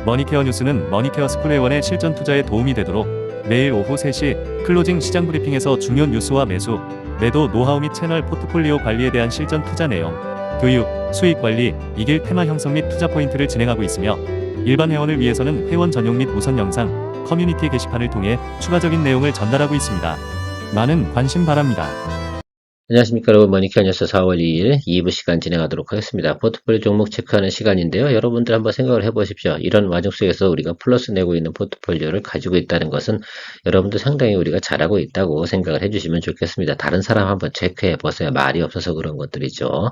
머니케어 뉴스는 머니케어 스쿨회원의 실전 투자에 도움이 되도록 매일 오후 3시 클로징 시장 브리핑에서 중요 뉴스와 매수, 매도 노하우 및 채널 포트폴리오 관리에 대한 실전 투자 내용, 교육, 수익 관리, 이길 테마 형성 및 투자 포인트를 진행하고 있으며 일반 회원을 위해서는 회원 전용 및 우선 영상, 커뮤니티 게시판을 통해 추가적인 내용을 전달하고 있습니다. 많은 관심 바랍니다. 안녕하십니까 여러분, 머니케어 뉴스 4월 2일 2부 시간 진행하도록 하겠습니다. 포트폴리오 종목 체크하는 시간인데요. 여러분들 한번 생각을 해보십시오. 이런 와중 속에서 우리가 플러스 내고 있는 포트폴리오를 가지고 있다는 것은 여러분들 상당히 우리가 잘하고 있다고 생각을 해주시면 좋겠습니다. 다른 사람 한번 체크해 보세요. 말이 없어서 그런 것들이죠.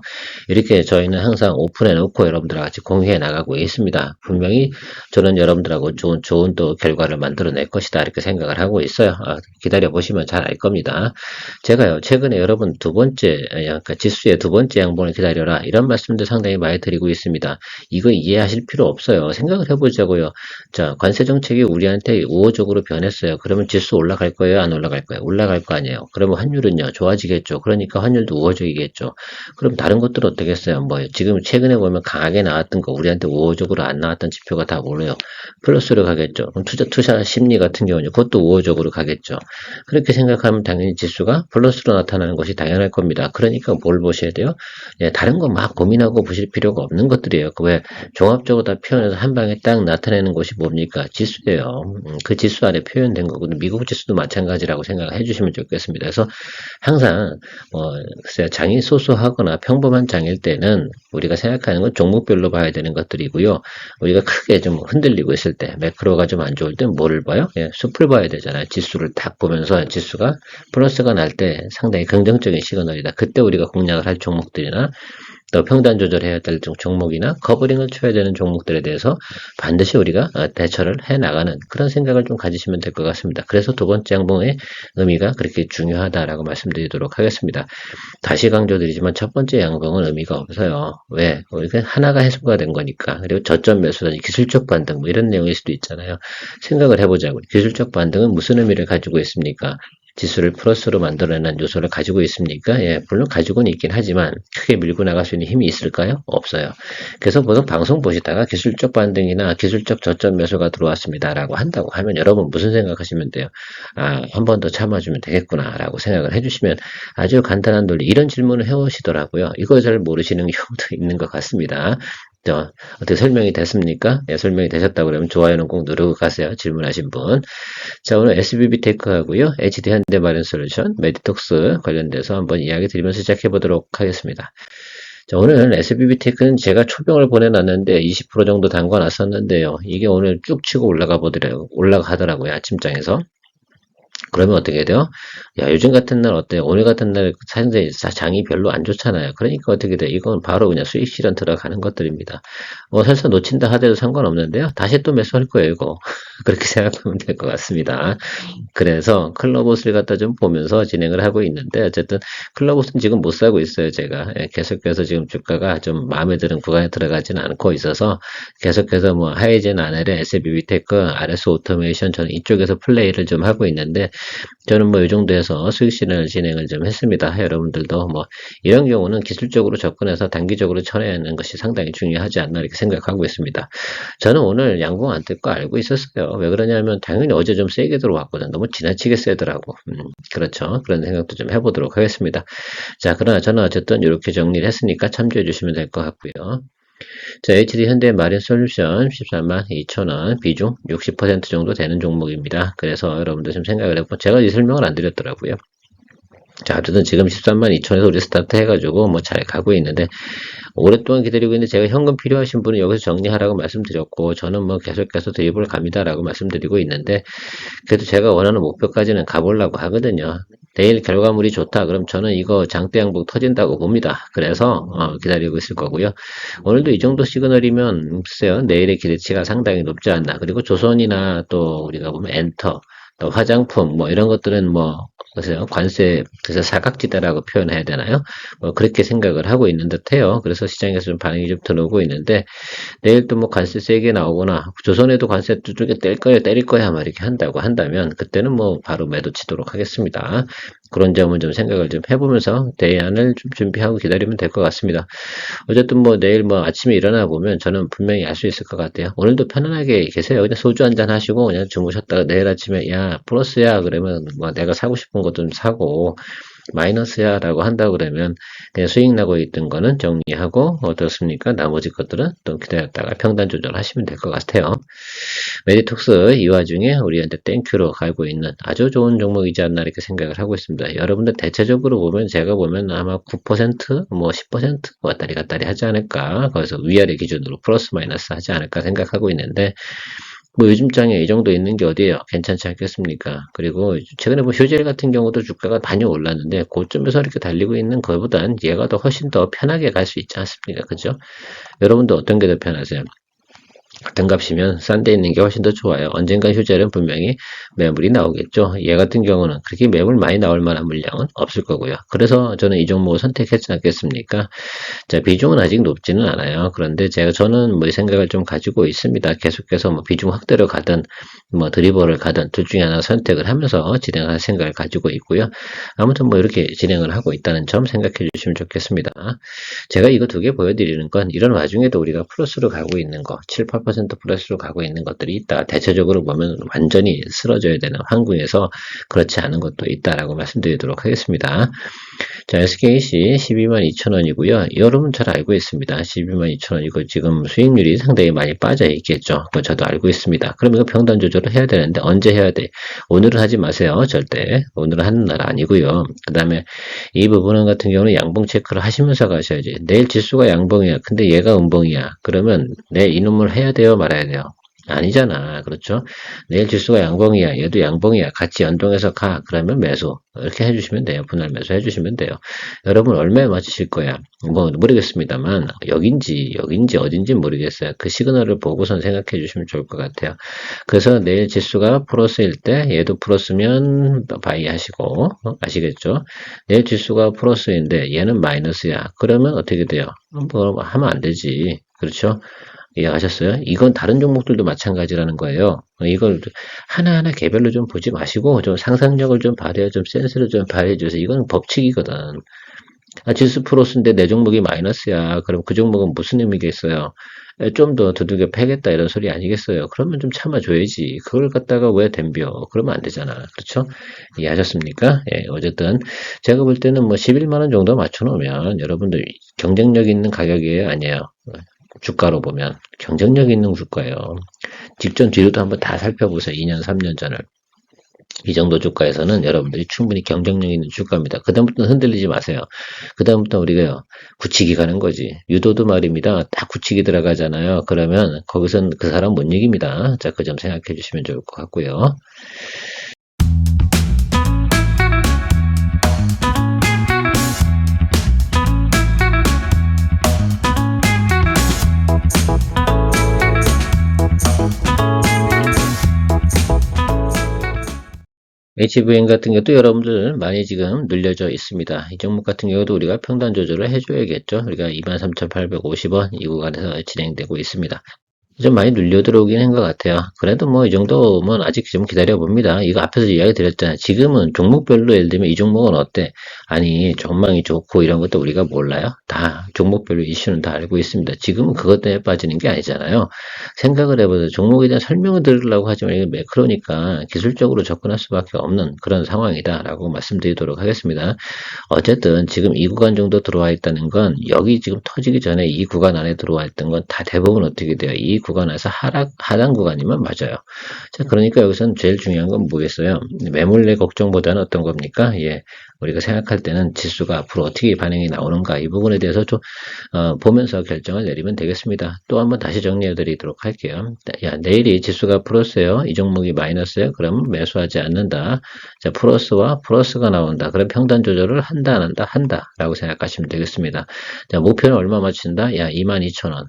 이렇게 저희는 항상 오픈해 놓고 여러분들과 같이 공유해 나가고 있습니다. 분명히 저는 여러분들하고 좋은 또 결과를 만들어낼 것이다 이렇게 생각을 하고 있어요. 기다려 보시면 잘 알 겁니다. 제가요 최근에 여러분 두 번째, 그러니까 지수의 두 번째 양봉을 기다려라 이런 말씀도 상당히 많이 드리고 있습니다. 이거 이해하실 필요 없어요. 생각을 해보자고요. 자, 관세 정책이 우리한테 우호적으로 변했어요. 그러면 지수 올라갈 거예요? 안 올라갈 거예요? 올라갈 거 아니에요. 그러면 환율은요 좋아지겠죠. 그러니까 환율도 우호적이겠죠. 그럼 다른 것들은 어떻겠어요? 뭐 지금 최근에 보면 강하게 나왔던 거 우리한테 우호적으로 안 나왔던 지표가 다 뭐래요? 플러스로 가겠죠. 그럼 투자 심리 같은 경우는 그것도 우호적으로 가겠죠. 그렇게 생각하면 당연히 지수가 플러스로 나타나는 것이 당연할 겁니다. 그러니까 뭘 보셔야 돼요? 예, 다른 거 막 고민하고 보실 필요가 없는 것들이에요. 왜 종합적으로 다 표현해서 한 방에 딱 나타내는 것이 뭡니까? 지수예요. 그 지수 안에 표현된 거거든요. 미국 지수도 마찬가지라고 생각을 해주시면 좋겠습니다. 그래서 항상 글쎄요, 장이 소소하거나 평범한 장일 때는 우리가 생각하는 건 종목별로 봐야 되는 것들이고요. 우리가 크게 좀 흔들리고 있을 때, 매크로가 좀 안 좋을 때 뭐를 봐요? 예, 숲을 봐야 되잖아요. 지수를 딱 보면서 지수가 플러스가 날 때 상당히 긍정적인 시그널이다. 그때 우리가 공략을 할 종목들이나 또 평단 조절해야 될 종목이나 커버링을 쳐야 되는 종목들에 대해서 반드시 우리가 대처를 해 나가는 그런 생각을 좀 가지시면 될 것 같습니다. 그래서 두 번째 양봉의 의미가 그렇게 중요하다라고 말씀드리도록 하겠습니다. 다시 강조드리지만 첫 번째 양봉은 의미가 없어요. 왜? 우리가 하나가 해소가 된 거니까. 그리고 저점 매수라든지 기술적 반등 뭐 이런 내용일 수도 있잖아요. 생각을 해보자고. 기술적 반등은 무슨 의미를 가지고 있습니까? 지수를 플러스로 만들어내는 요소를 가지고 있습니까? 예, 물론 가지고는 있긴 하지만 크게 밀고 나갈 수 있는 힘이 있을까요? 없어요. 그래서 보통 방송 보시다가 기술적 반등이나 기술적 저점 매수가 들어왔습니다라고 한다고 하면 여러분 무슨 생각하시면 돼요? 한 번 더 참아주면 되겠구나라고 생각을 해주시면 아주 간단한 논리 이런 질문을 해오시더라고요. 이거 잘 모르시는 경우도 있는 것 같습니다. 어떻게 설명이 됐습니까? 네, 설명이 되셨다고 그러면 좋아요는 꼭 누르고 가세요. 질문하신 분. 자, 오늘 SBB 테크하고요. HD 현대마련솔루션, 메디톡스 관련돼서 한번 이야기 드리면서 시작해 보도록 하겠습니다. 자, 오늘 SBB 테크는 제가 초병을 보내놨는데 20% 정도 담궈놨었는데요. 이게 오늘 쭉 치고 올라가더라고요. 아침장에서. 그러면 어떻게 돼요? 야, 요즘 같은 날 어때요? 오늘 같은 날 사실 장이 별로 안 좋잖아요. 그러니까 어떻게 돼요? 이건 바로 그냥 수익 실현 들어가는 것들입니다. 설사 놓친다 하더라도 상관없는데요. 다시 또 매수할 거예요, 이거. 그렇게 생각하면 될 것 같습니다. 그래서 클럽옷을 갖다 좀 보면서 진행을 하고 있는데 어쨌든 클럽옷은 지금 못 사고 있어요, 제가. 계속해서 지금 주가가 좀 마음에 드는 구간에 들어가지는 않고 있어서 계속해서 뭐 하이젠 아넬의 SBB 테크, RS 오토메이션 저는 이쪽에서 플레이를 좀 하고 있는데 저는 뭐 이 정도에서 수익 실현을 진행을 좀 했습니다. 여러분들도 뭐 이런 경우는 기술적으로 접근해서 단기적으로 쳐내는 것이 상당히 중요하지 않나 이렇게 생각하고 있습니다. 저는 오늘 양봉 안 뜰 거 알고 있었어요. 왜 그러냐면 당연히 어제 좀 세게 들어왔거든. 너무 지나치게 세더라고. 그렇죠. 그런 생각도 좀 해보도록 하겠습니다. 자, 그러나 저는 어쨌든 이렇게 정리를 했으니까 참조해 주시면 될 것 같고요. 자, HD 현대 마린 솔루션 13만 2천원, 비중 60% 정도 되는 종목입니다. 그래서 여러분들 좀 생각을 해보고, 제가 이 설명을 안 드렸더라고요. 자, 어쨌든 지금 13만 2천에서 우리 스타트 해가지고 뭐 잘 가고 있는데, 오랫동안 기다리고 있는데 제가 현금 필요하신 분은 여기서 정리하라고 말씀드렸고, 저는 뭐 계속해서 드립을 갑니다라고 말씀드리고 있는데, 그래도 제가 원하는 목표까지는 가보려고 하거든요. 내일 결과물이 좋다. 그럼 저는 이거 장대 양봉 터진다고 봅니다. 그래서 기다리고 있을 거고요. 오늘도 이 정도 시그널이면 글쎄요. 내일의 기대치가 상당히 높지 않나. 그리고 조선이나 또 우리가 보면 엔터, 또 화장품 뭐 이런 것들은 뭐 그래서 관세, 그래서 사각지대라고 표현해야 되나요? 뭐 그렇게 생각을 하고 있는 듯해요. 그래서 시장에서 좀 반응이 좀 들어오고 있는데, 내일 또 뭐 관세 세게 나오거나, 조선에도 관세 두들겨 뗄 거야, 때릴 거야, 막 이렇게 한다고 한다면, 그때는 뭐 바로 매도 치도록 하겠습니다. 그런 점은 좀 생각을 좀 해보면서 대안을 좀 준비하고 기다리면 될 것 같습니다. 어쨌든 뭐 내일 뭐 아침에 일어나 보면 저는 분명히 알 수 있을 것 같아요. 오늘도 편안하게 계세요. 그냥 소주 한잔 하시고 그냥 주무셨다가 내일 아침에 야 플러스야 그러면 뭐 내가 사고 싶은 거 좀 사고 마이너스야 라고 한다고 그러면 그냥 수익 나고 있던 거는 정리하고 어떻습니까? 나머지 것들은 또 기다렸다가 평단 조절하시면 될 것 같아요. 메디톡스 이 와중에 우리한테 땡큐로 가고 있는 아주 좋은 종목이지 않나 이렇게 생각을 하고 있습니다. 여러분들 대체적으로 보면 제가 보면 아마 9%뭐 10% 왔다리 갔다리 하지 않을까. 거기서 위아래 기준으로 플러스 마이너스 하지 않을까 생각하고 있는데 뭐 요즘 장에 이 정도 있는 게 어디예요? 괜찮지 않겠습니까? 그리고 최근에 뭐 휴젤 같은 경우도 주가가 많이 올랐는데 고점에서 이렇게 달리고 있는 것보단 얘가 더 훨씬 더 편하게 갈 수 있지 않습니까? 그죠? 여러분도 어떤 게 더 편하세요? 같은 값이면 싼 데 있는 게 훨씬 더 좋아요. 언젠가 휴젤은 분명히 매물이 나오겠죠. 얘 같은 경우는 그렇게 매물 많이 나올 만한 물량은 없을 거고요. 그래서 저는 이 종목을 선택했지 않겠습니까? 자, 비중은 아직 높지는 않아요. 그런데 저는 뭐 이 생각을 좀 가지고 있습니다. 계속해서 뭐 비중 확대로 가든 뭐 드리버를 가든 둘 중에 하나 선택을 하면서 진행할 생각을 가지고 있고요. 아무튼 뭐 이렇게 진행을 하고 있다는 점 생각해 주시면 좋겠습니다. 제가 이거 두 개 보여드리는 건 이런 와중에도 우리가 플러스로 가고 있는 거, 7, 8% 플러스로 가고 있는 것들이 있다. 대체적으로 보면 완전히 쓰러져야 되는 환경에서 그렇지 않은 것도 있다라고 말씀드리도록 하겠습니다. 자, SKC 122,000원이고요. 여러분 잘 알고 있습니다. 122,000원이고 지금 수익률이 상당히 많이 빠져 있겠죠. 그건 저도 알고 있습니다. 그럼 이거 평단 조절을 해야 되는데 언제 해야 돼? 오늘은 하지 마세요. 절대. 오늘은 하는 날 아니고요. 그 다음에 이 부분 같은 경우는 양봉 체크를 하시면서 가셔야지. 내일 지수가 양봉이야. 근데 얘가 음봉이야. 그러면 내일 이놈을 해야 돼요? 말아야 돼요? 아니잖아. 그렇죠? 내일 지수가 양봉이야. 얘도 양봉이야. 같이 연동해서 가. 그러면 매수. 이렇게 해주시면 돼요. 분할 매수 해주시면 돼요. 여러분 얼마에 맞추실 거야? 뭐 모르겠습니다만 여긴지 어딘지 모르겠어요. 그 시그널을 보고선 생각해 주시면 좋을 것 같아요. 그래서 내일 지수가 플러스일 때 얘도 플러스면 바이 하시고 아시겠죠? 내일 지수가 플러스인데 얘는 마이너스야. 그러면 어떻게 돼요? 뭐 하면 안 되지. 그렇죠? 이해하셨어요? 이건 다른 종목들도 마찬가지라는 거예요. 이걸 하나하나 개별로 좀 보지 마시고 좀 상상력을 좀 발휘해, 좀 센스를 좀 발휘해 주세요. 이건 법칙이거든. 아, 지수 플러스인데 내 종목이 마이너스야. 그럼 그 종목은 무슨 의미겠어요? 좀 더 두들겨 패겠다 이런 소리 아니겠어요? 그러면 좀 참아줘야지. 그걸 갖다가 왜 덤벼? 그러면 안 되잖아. 그렇죠? 이해하셨습니까? 예, 어쨌든 제가 볼 때는 뭐 11만 원 정도 맞춰놓으면 여러분들 경쟁력 있는 가격이에요? 아니에요? 주가로 보면 경쟁력 있는 주가예요. 직전 뒤로도 한번 다 살펴보세요. 2년, 3년 전을. 이 정도 주가에서는 여러분들이 충분히 경쟁력 있는 주가입니다. 그다음부터는 흔들리지 마세요. 그다음부터 우리가 굳히기 가는 거지. 유도도 말입니다. 딱 굳히기 들어가잖아요. 그러면 거기선 그 사람 못 이깁니다. 자, 그 점 생각해 주시면 좋을 것 같고요. HVN 같은 경우도 여러분들 많이 지금 눌려져 있습니다. 이 종목 같은 경우도 우리가 평단 조절을 해줘야겠죠. 우리가 23,850원 이 구간에서 진행되고 있습니다. 좀 많이 눌려 들어오긴 한 것 같아요. 그래도 뭐 이 정도면 아직 좀 기다려 봅니다. 이거 앞에서 이야기 드렸잖아요. 지금은 종목별로 예를 들면 이 종목은 어때? 아니 전망이 좋고 이런 것도 우리가 몰라요? 다 종목별로 이슈는 다 알고 있습니다. 지금은 그것 때문에 빠지는 게 아니잖아요. 생각을 해보세요. 종목에 대한 설명을 드리려고 하지만 이게 매크로니까 기술적으로 접근할 수밖에 없는 그런 상황이다라고 말씀드리도록 하겠습니다. 어쨌든 지금 이 구간 정도 들어와 있다는 건 여기 지금 터지기 전에 이 구간 안에 들어와 있던 건 다 대부분 어떻게 돼요? 이 구간에서 하단 구간이면 맞아요. 자, 그러니까 여기서는 제일 중요한 건 뭐겠어요? 매물내 걱정보다는 어떤 겁니까? 예, 우리가 생각할 때는 지수가 앞으로 어떻게 반응이 나오는가 이 부분에 대해서 좀 보면서 결정을 내리면 되겠습니다. 또 한번 다시 정리해 드리도록 할게요. 야, 내일이 지수가 플러스예요. 이 종목이 마이너스예요. 그럼 매수하지 않는다. 자, 플러스와 플러스가 나온다. 그럼 평단 조절을 한다, 안 한다? 한다. 라고 생각하시면 되겠습니다. 자, 목표는 얼마 맞춘다? 야, 22,000원.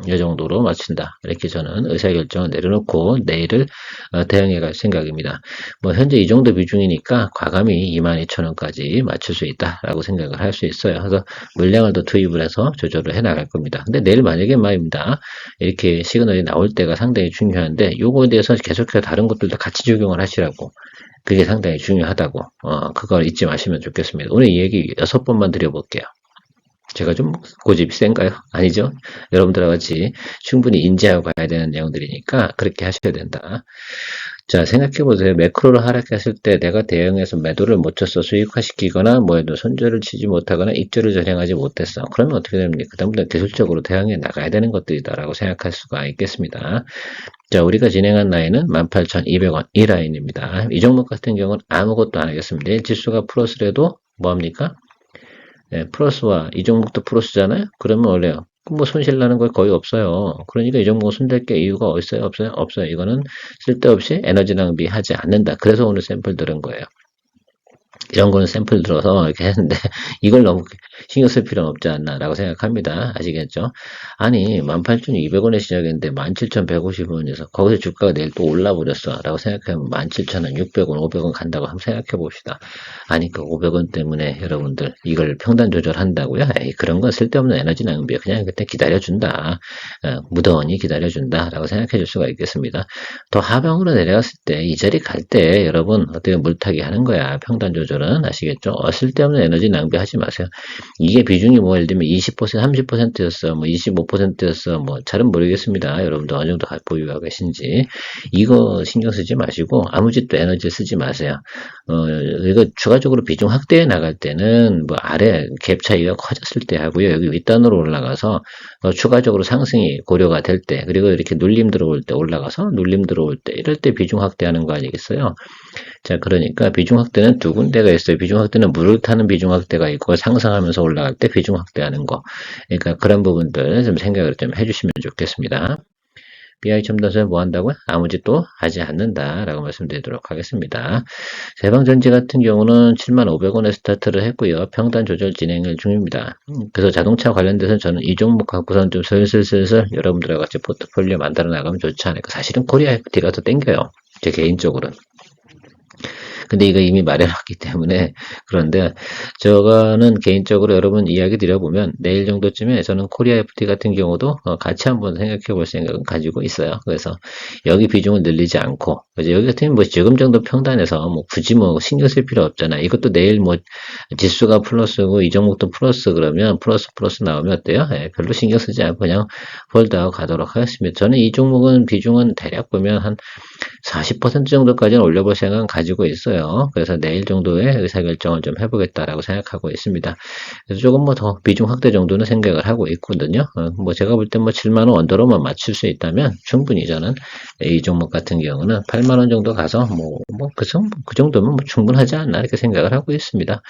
이 정도로 맞춘다. 이렇게 저는 의사결정을 내려놓고 내일을 대응해 갈 생각입니다. 뭐 현재 이 정도 비중이니까 과감히 22,000원까지 맞출 수 있다라고 생각을 할 수 있어요. 그래서 물량을 더 투입을 해서 조절을 해 나갈 겁니다. 근데 내일 만약에 말입니다. 이렇게 시그널이 나올 때가 상당히 중요한데 요거에 대해서 계속해서 다른 것들도 같이 적용을 하시라고. 그게 상당히 중요하다고. 그걸 잊지 마시면 좋겠습니다. 오늘 이 얘기 6번만 드려볼게요. 제가 좀 고집이 센가요? 아니죠? 여러분들과 같이 충분히 인지하고 가야 되는 내용들이니까 그렇게 하셔야 된다. 자, 생각해보세요. 매크로를 하락했을 때 내가 대응해서 매도를 못 쳤어. 수익화시키거나 뭐해도 손절을 치지 못하거나 입절을 전행하지 못했어. 그러면 어떻게 됩니까? 그다음부터 기술적으로 대응해 나가야 되는 것들이다라고 생각할 수가 있겠습니다. 자, 우리가 진행한 라인은 18,200원 이 라인입니다. 이 종목 같은 경우는 아무것도 안 하겠습니다. 내일 지수가 플러스라도 뭐합니까? 네, 플러스와 이 종목도 플러스잖아요? 그러면 원래요. 뭐 손실 나는 거 거의 없어요. 그러니까 이 종목 손댈 게 이유가 있어요? 없어요? 없어요. 이거는 쓸데없이 에너지 낭비하지 않는다. 그래서 오늘 샘플 들은 거예요. 이런 거는 샘플 들어서 이렇게 했는데 이걸 너무 신경 쓸 필요는 없지 않나라고 생각합니다. 아시겠죠? 아니 18,200원에 시작했는데 17,150원에서 거기서 주가가 내일 또 올라버렸어 라고 생각하면 17,000원, 600원, 500원 간다고 한번 생각해 봅시다. 아니 그 500원 때문에 여러분들 이걸 평단 조절한다고요? 에이, 그런 건 쓸데없는 에너지 낭비야. 그냥 그때 기다려준다. 무던히 기다려준다 라고 생각해 줄 수가 있겠습니다. 더 하방으로 내려갔을 때 이 자리 갈 때 여러분 어떻게 물타기 하는 거야. 평단 조절은 아시겠죠? 쓸데없는 에너지 낭비하지 마세요. 이게 비중이 뭐 예를 들면 20%, 30%였어, 뭐 25%였어, 뭐 잘은 모르겠습니다. 여러분들 어느 정도 보유하고 계신지 이거 신경 쓰지 마시고 아무 짓도 에너지 쓰지 마세요. 이거 추가적으로 비중 확대해 나갈 때는 뭐 아래 갭 차이가 커졌을 때 하고요. 여기 윗단으로 올라가서 추가적으로 상승이 고려가 될 때, 그리고 이렇게 눌림 들어올 때 올라가서 눌림 들어올 때 이럴 때 비중 확대하는 거 아니겠어요? 자, 그러니까 비중 확대는 두 군데가 있어요. 비중 확대는 물을 타는 비중 확대가 있고 상승하면서 올라갈 때 비중 확대하는 거. 그러니까 그런 부분들 좀 생각을 좀 해주시면 좋겠습니다. BI 첨단소에 뭐 한다고요? 아무 짓도 하지 않는다라고 말씀드리도록 하겠습니다. 세방전지 같은 경우는 75,500원에 스타트를 했고요. 평단 조절 진행을 중입니다. 그래서 자동차 관련돼서 저는 이 종목 갖고서는 좀 슬슬 여러분들과 같이 포트폴리오 만들어 나가면 좋지 않을까. 사실은 코리아 FT가 더 땡겨요. 제 개인적으로는. 근데 이거 이미 마련했기 때문에 그런데 저거는 개인적으로 여러분 이야기 드려보면 내일 정도쯤에 저는 코리아 FT 같은 경우도 같이 한번 생각해 볼 생각은 가지고 있어요. 그래서 여기 비중을 늘리지 않고 여기 같은 뭐 지금 정도 평단에서 뭐 굳이 뭐 신경 쓸 필요 없잖아. 이것도 내일 뭐 지수가 플러스고 이 종목도 플러스 그러면 플러스 나오면 어때요? 별로 신경 쓰지 않고 그냥 홀드하고 가도록 하겠습니다. 저는 이 종목은 비중은 대략 보면 한 40% 정도까지는 올려볼 생각은 가지고 있어요. 그래서 내일 정도의 의사결정을 좀 해보겠다라고 생각하고 있습니다. 그래서 조금 뭐 더 비중 확대 정도는 생각을 하고 있거든요. 뭐 제가 볼 때 뭐 7만원 언더로만 맞출 수 있다면 충분히 저는 이 종목 같은 경우는 8만원 정도 가서 그 정도면 뭐 충분하지 않나 이렇게 생각을 하고 있습니다.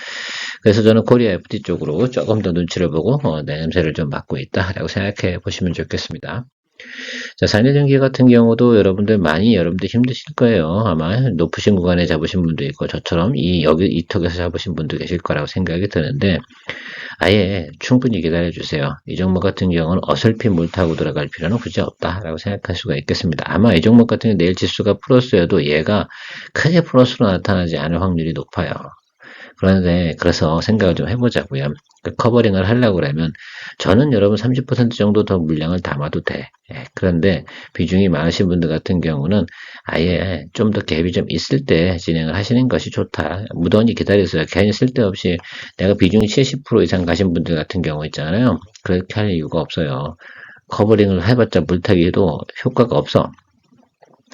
그래서 저는 코리아 FT 쪽으로 조금 더 눈치를 보고 냄새를 좀 맡고 있다라고 생각해 보시면 좋겠습니다. 자, 산일전기 같은 경우도 여러분들 힘드실 거예요. 아마 높으신 구간에 잡으신 분도 있고 저처럼 여기 이 턱에서 잡으신 분도 계실 거라고 생각이 드는데 아예 충분히 기다려 주세요. 이 종목 같은 경우는 어설피 물 타고 들어갈 필요는 굳이 없다라고 생각할 수가 있겠습니다. 아마 이 종목 같은 경우 내일 지수가 플러스여도 얘가 크게 플러스로 나타나지 않을 확률이 높아요. 그래서 생각을 좀 해보자고요. 커버링을 하려고 그러면 저는 여러분 30% 정도 더 물량을 담아도 돼. 그런데 비중이 많으신 분들 같은 경우는 아예 좀 더 갭이 좀 있을 때 진행을 하시는 것이 좋다. 무던히 기다려서요. 괜히 쓸데없이 내가 비중이 70% 이상 가신 분들 같은 경우 있잖아요. 그렇게 할 이유가 없어요. 커버링을 해봤자 물타기에도 효과가 없어.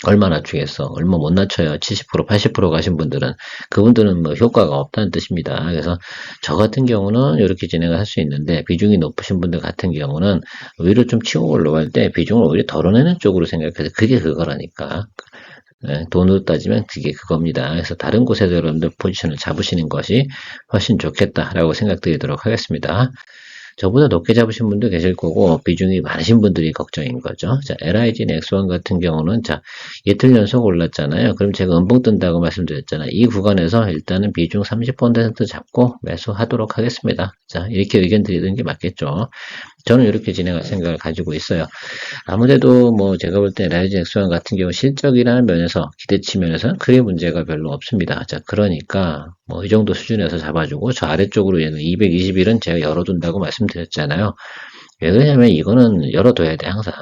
얼마 낮추겠어? 얼마 못 낮춰요. 70%, 80% 가신 분들은. 그분들은 뭐 효과가 없다는 뜻입니다. 그래서 저 같은 경우는 이렇게 진행을 할 수 있는데, 비중이 높으신 분들 같은 경우는 오히려 좀 치고 올라갈 때 비중을 오히려 덜어내는 쪽으로 생각해서 그게 그거라니까. 돈으로 따지면 그게 그겁니다. 그래서 다른 곳에서 여러분들 포지션을 잡으시는 것이 훨씬 좋겠다라고 생각드리도록 하겠습니다. 저보다 높게 잡으신 분도 계실 거고 비중이 많으신 분들이 걱정인 거죠. 자, LIG 넥스원 같은 경우는 자, 이틀 연속 올랐잖아요. 그럼 제가 음봉 뜬다고 말씀드렸잖아요. 이 구간에서 일단은 비중 30% 잡고 매수하도록 하겠습니다. 자, 이렇게 의견 드리는 게 맞겠죠. 저는 이렇게 진행할 생각을 가지고 있어요. 아무래도 뭐 제가 볼 때 라이징 엑스원 같은 경우 실적이라는 면에서 기대치 면에서는 크게 문제가 별로 없습니다. 자, 그러니까 뭐 이 정도 수준에서 잡아주고 저 아래쪽으로 얘는 220일은 제가 열어둔다고 말씀드렸잖아요. 왜 그러냐면 이거는 열어둬야 돼 항상.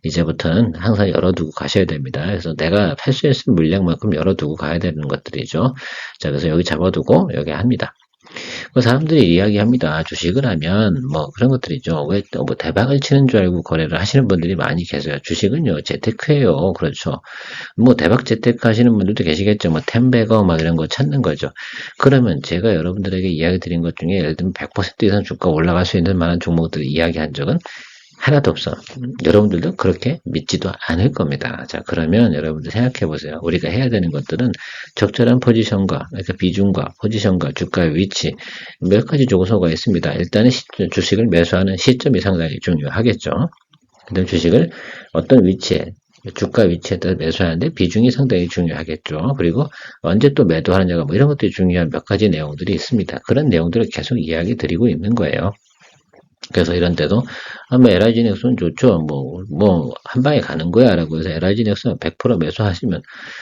이제부터는 항상 열어두고 가셔야 됩니다. 그래서 내가 팔 수 있는 물량만큼 열어두고 가야 되는 것들이죠. 자, 그래서 여기 잡아두고 여기 합니다. 그 사람들이 이야기합니다. 주식을 하면 뭐 그런 것들이죠. 왜 또 뭐 대박을 치는 줄 알고 거래를 하시는 분들이 많이 계세요. 주식은요 재테크예요. 그렇죠. 뭐 대박 재테크 하시는 분들도 계시겠죠. 뭐 템베거 막 이런 거 찾는 거죠. 그러면 제가 여러분들에게 이야기 드린 것 중에 예를 들면 100% 이상 주가 올라갈 수 있는 만한 종목들을 이야기한 적은 하나도 없어. 여러분들도 그렇게 믿지도 않을 겁니다. 자, 그러면 여러분들 생각해 보세요. 우리가 해야 되는 것들은 적절한 포지션과, 그러니까 비중과 포지션과 주가의 위치, 몇 가지 조소가 있습니다. 일단은 주식을 매수하는 시점이 상당히 중요하겠죠. 그다음 주식을 어떤 위치에, 주가 위치에 따라 매수하는데 비중이 상당히 중요하겠죠. 그리고 언제 또 매도하느냐가 뭐 이런 것들이 중요한 몇 가지 내용들이 있습니다. 그런 내용들을 계속 이야기 드리고 있는 거예요. 그래서 이런 데도 뭐 LIG 넥슨 좋죠. 한 방에 가는 거야 라고 해서 LIG 넥슨 100% 매수하시면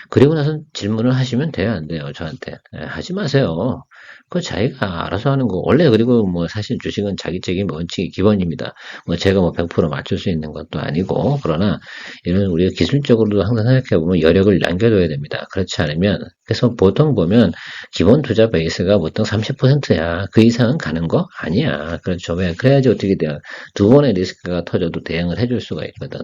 그리고 나서 질문을 하시면 돼요, 안 돼요? 저한테. 하지 마세요. 그거 자기가 알아서 하는 거. 원래 그리고 뭐 사실 주식은 자기 책임 원칙이 기본입니다. 뭐 제가 뭐 100% 맞출 수 있는 것도 아니고 그러나 이런 우리가 기술적으로도 항상 생각해 보면 여력을 남겨둬야 됩니다. 그렇지 않으면 그래서 보통 보면 기본 투자 베이스가 보통 30%야. 그 이상은 가는 거 아니야. 그렇죠. 왜? 그래야지 어떻게 돼요? 두 번의 리스크가 터져도 대응을 해줄 수가 있거든.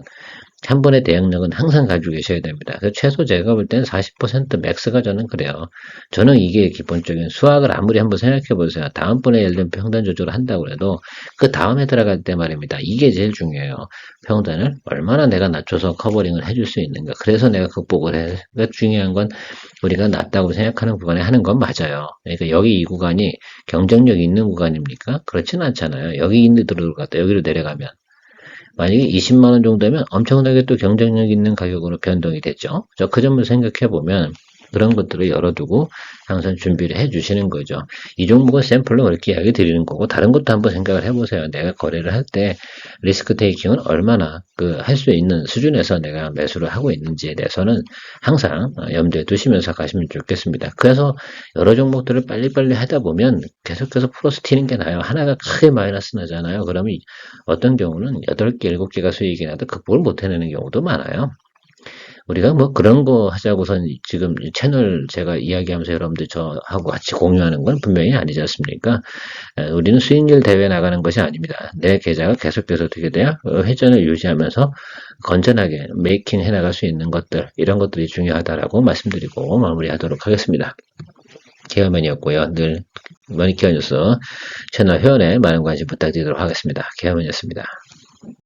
한 번의 대응력은 항상 가지고 계셔야 됩니다. 그래서 최소 제가 볼 때는 40% 맥스가 저는 그래요. 저는 이게 기본적인 수학을 아무리 한번 생각해 보세요. 다음번에 예를 들면 평단 조절을 한다고 해도 그 다음에 들어갈 때 말입니다. 이게 제일 중요해요. 평단을 얼마나 내가 낮춰서 커버링을 해줄 수 있는가. 그래서 내가 극복을 해. 그러니까 중요한 건 우리가 낮다고 생각하는 구간에 하는 건 맞아요. 그러니까 여기 이 구간이 경쟁력이 있는 구간입니까? 그렇지는 않잖아요. 여기 있는 들어갔다 여기로 내려가면 만약에 20만 원 정도면 엄청나게 또 경쟁력 있는 가격으로 변동이 됐죠. 그 점을 생각해 보면 그런 것들을 열어두고 항상 준비를 해 주시는 거죠. 이 종목은 샘플로 그렇게 이야기 드리는 거고 다른 것도 한번 생각을 해보세요. 내가 거래를 할 때 리스크 테이킹은 얼마나 할 수 있는 수준에서 내가 매수를 하고 있는지에 대해서는 항상 염두에 두시면서 가시면 좋겠습니다. 그래서 여러 종목들을 빨리빨리 하다 보면 계속해서 플러스 튀는 게 나요. 하나가 크게 마이너스 나잖아요. 그러면 어떤 경우는 8개, 7개가 수익이 나도 극복을 못 해내는 경우도 많아요. 우리가 뭐 그런 거 하자고선 지금 채널 제가 이야기하면서 여러분들 저하고 같이 공유하는 건 분명히 아니지 않습니까? 우리는 수익률 대회 나가는 것이 아닙니다. 내 계좌가 계속해서 어떻게 돼요? 회전을 유지하면서 건전하게 메이킹 해나갈 수 있는 것들, 이런 것들이 중요하다라고 말씀드리고 마무리하도록 하겠습니다. 케어맨이었고요. 늘 머니케어 뉴스 채널 회원에 많은 관심 부탁드리도록 하겠습니다. 케어맨이었습니다.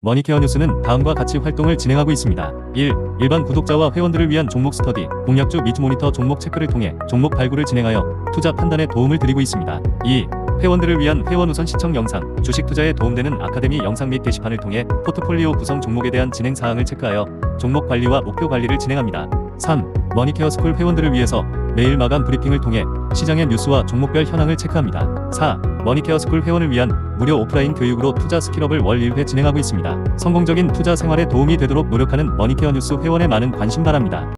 머니케어 뉴스는 다음과 같이 활동을 진행하고 있습니다. 1. 일반 구독자와 회원들을 위한 종목 스터디, 공략주 미주 모니터 종목 체크를 통해 종목 발굴을 진행하여 투자 판단에 도움을 드리고 있습니다. 2. 회원들을 위한 회원 우선 시청 영상, 주식 투자에 도움되는 아카데미 영상 및 게시판을 통해 포트폴리오 구성 종목에 대한 진행 사항을 체크하여 종목 관리와 목표 관리를 진행합니다. 3. 머니케어 스쿨 회원들을 위해서 매일 마감 브리핑을 통해 시장의 뉴스와 종목별 현황을 체크합니다. 4. 머니케어 스쿨 회원을 위한 무료 오프라인 교육으로 투자 스킬업을 월 1회 진행하고 있습니다. 성공적인 투자 생활에 도움이 되도록 노력하는 머니케어 뉴스 회원의 많은 관심 바랍니다.